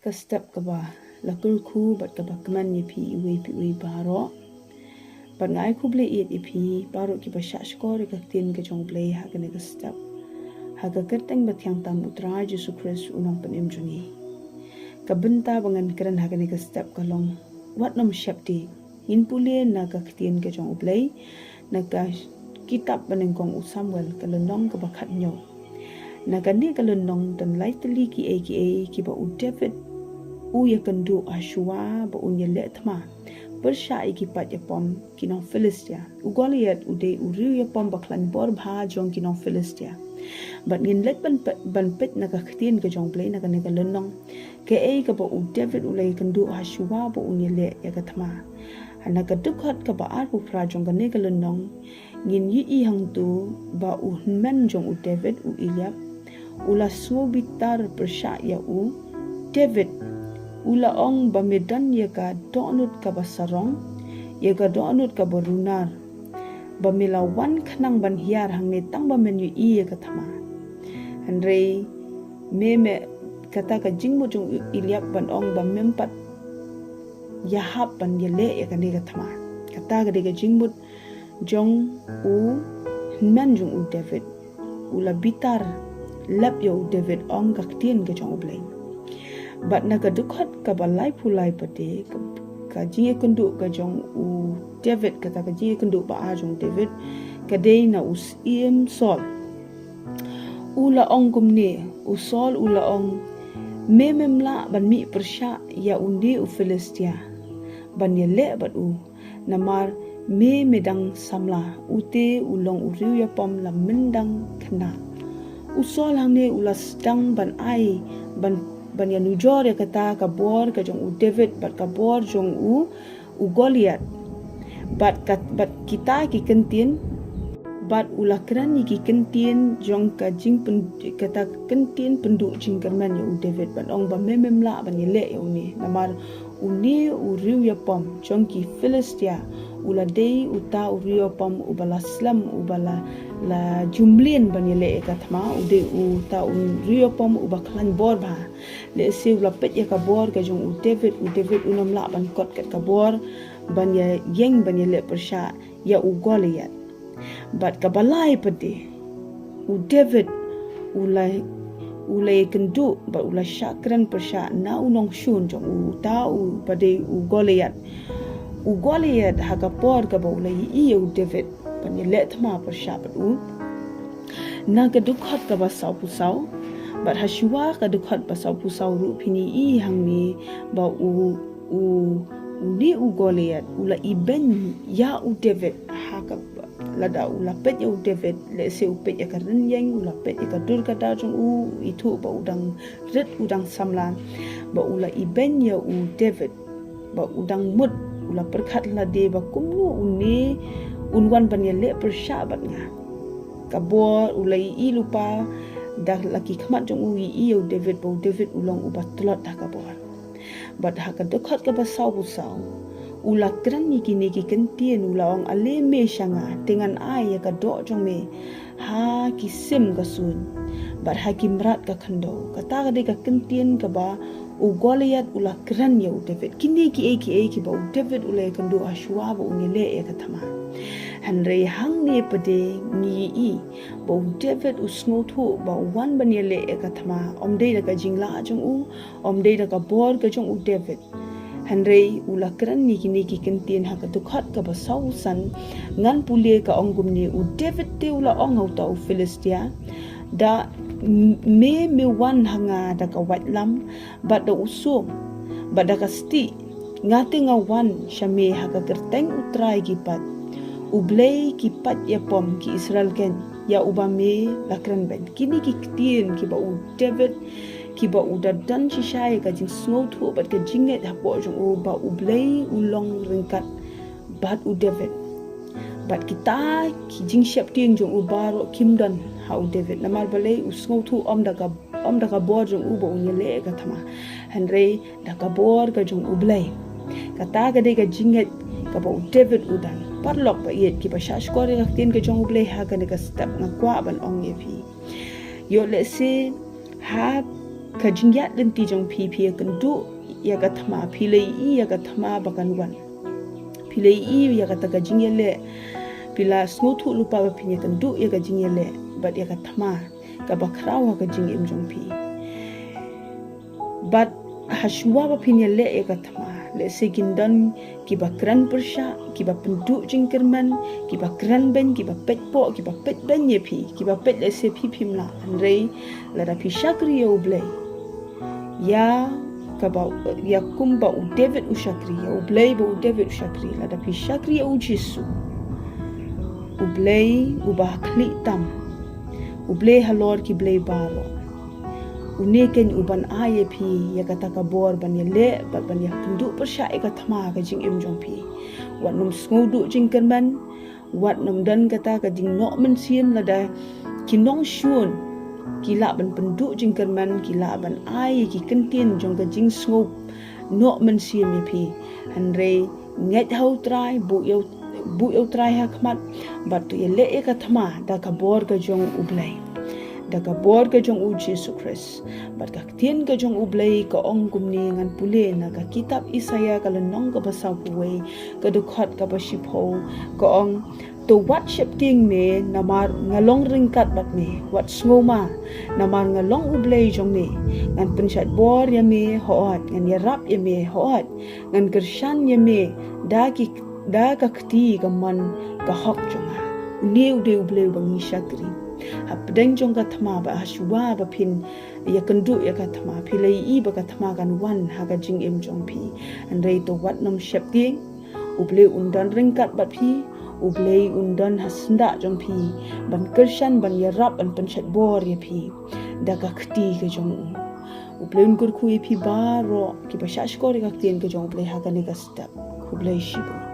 ka step ka ba lakur khu bat ka ba kman ni phi we baro bat ngai khu ble it phi baro ki ba sha skor ka tin ka jong ble ha ka ne ka step ha ka kerteng ba thyang tam utra Jesu Christ unong panim juni ka benta bangan kran ha ka ne ka step ka long wat nom shepti in pule na ka tin ka jong ble na ka kitab baneng kong Samuel ka lenong ka ba khat nyo na gani ka lenong dan lightly ki ba u David u ya kandu Ashua ba un ya le thma bersha ki pat ya pom kinong Philistia u Goliath u de u riu ya pom ba klan bor bha jong kinong Philistia but ngin let ban pet na ka khtin ka jong play na ka ne ka lenong ke ka ba u David u le kandu Ashua ba un ya le ya ka thma ana ka dukhat ka ba ar pu pra jong ka ne ka lenong ngin yi hang tu ba u men jong u David u Eliab ula so bitar persya ya u David ula ong ba medan ya ka donut ka ba sarong ya ka donut ka barunar ba milawan khnang ban hiar hang ne tang ba men yu ya ka thama andre me kata ka jingmo jong Eliab ban ong ba mempat ya hap ban ya le ya ka ne ka thama kata ka de ka jingmo jong u men jong u David ula bitar lap yo David ong gaktin ke jong bleng but na ka dukhat ka balai pulai pate ka jinge kundu ka jong u David kata ka jinge kundu ba a jong David ka dei na us im sol ula ong kumne u sol ula ong mememla ban mi persya ya undi u Philistia ban ye le bat u namar me medang samla ute ulong uriu ya pom la mendang khna usol hang ne ulas dang ban ai ban ya nujor ya kata ka bor ka jong u David bat ka bor jong u Goliath bat kita ki kentin bat ulakran ni ki kentin jong ka jing kata kentin penduk jing kerman ya u David bat ong ba mememla ban ye le ya uni namar uni uriu ya pom jong ki Philistia ula dei uta uriu pom ubala slam ubala la jumlin ban yele ka thma ude uta uriu pom ubaklan bor ba le se ula pet ya ka bor ka jong u David unom la ban kot kat ka bor ban ya yeng ban yele persya ya u Goliath bat ka balai pede u David ulai kendu ba ula syakran persya na unong shun jong u ta u pade u Goliath haga por ka ba ulai u David ban ye le thma persya ba u na ka dukhat ka ba sau pusau bat hashua ka dukhat ba sau pusau ru phini hang ni ba u Goliath ula iben ya u David haga lada ula pet ya u David le se u pet ya ka renyeng ula pet ya ka dur ka da jong u itu ba udang ret udang samlan ba ula iben ya u David ba udang mut ula perkhat la de ba kumnu uni unwan ban ya le persya bat nga kabor ulai I lupa dah laki khamat jong u u David ba David ulong u batlot dah kabor bat ha ka dekhat ka ba sau busau ula kran ni kini ki kentien ula ong ale me shanga dengan ai ya ka do jong me ha ki sim ka sun bat ha ki mrat ka khando kata ka de ka kentien ka ba u Goliath ula kran ya u David kini ki ba u David ula kando Ashua ba ungele ya ka thama hanre hang ne pade ni ba u David u snothu ba wan ban yele ya ka thama om de ka jingla jong u om de ka bor ka jong u David hanre ula kran ni kini ki kentien ha ka dukhat ka ba sausan ngan pule ka ongum ni u David te ula ong auta u Philistia da me wan hanga da ka watlam but da usum but da ka sti ngate nga wan shame ha ka kerteng utrai ki pat ublei ki pat ya pom ki Israel ken ya ubame lakran ben kini ki ktien ki ba u David ki ba u da dan shishai ka jing snow thu but ka jinget ha po jong u ba ublei ulong ringkat bat u David bat kita ki jing sheptieng jong u baro kimdan ha u David namar balei u snow thu om da ka bor jong u ba unyele ka thama hanre da ka bor ka jong u blei kata ka de ka jinget ka ba u David udan parlok ba yet ki ba shash kore ka tin ka jong u blei ha ka ne ka step na kwa ban ong ye phi yo le se ha ka jingyat lenti jong pi kan du ya ka thama pi lei I ya ka thama bakan wan pi lei I ya ka ta ka jingyele pila snothu lupa ba pinya kan du ya ka jingyele but ya ka thama ka bakrawa ka jingim jong pi but hashwa ba pinya le ya ka thama le segindan ki bakran persha ki ba pendu jingkerman ki bakran ben ki ba petpo ki ba pet ben ye pi ki ba pet le se pi pimla andre la da pi shakri ya ublei ya ka ba ya kumba u David u shakri ya ublei ba u David u shakri la da pi shakri ya u Jesu ublei u ba kli tam ublei halor ki blei baro uneken uban aye pi ya kata ka bor ban ya le ban ya pendu persya ka thama ka jing im jong pi wat num sngodu jing kerman wat num dan kata ka jing no men sien la da kinong shun kila ban pendu jing kerman kila ban aye ki kentin jong ka jing sngob no men sien mi pi hanre nget hau trai bu yo trai ha khmat bat ya le ka thama da ka bor ka jong ublai da ka bor ka jong u Jesu Christ bat ka tien ka jong ublei ka ong kumni ngan pule na ka kitab Isaya ka lenong ka basaw puwe ka dukhot ka basipo ka ong to what sheptieng me namar ngalong ringkat bat me wat ngoma namar ngalong ublei jong me ngan pensat bor ya me hoat ngan yarap ya me hoat ngan kershan ya me da ka kti ka man ka hok jonga neu de ublei bangi shakri hapdeng jong ka thama ba hashwa ba phin ya kandu ya ka thama philei I ba ka thama kan wan ha ka jing im jong pi and rei to wat nam sheptieng uble undan ringkat bat phi uble undan hasnda jong pi ban kershan ban yarap ban panchat bor ya phi da ka khti ka jong uble un kur khu pi ba ro ki ba shash ko ka tien ka jong uble ha ka ne ka step uble shibu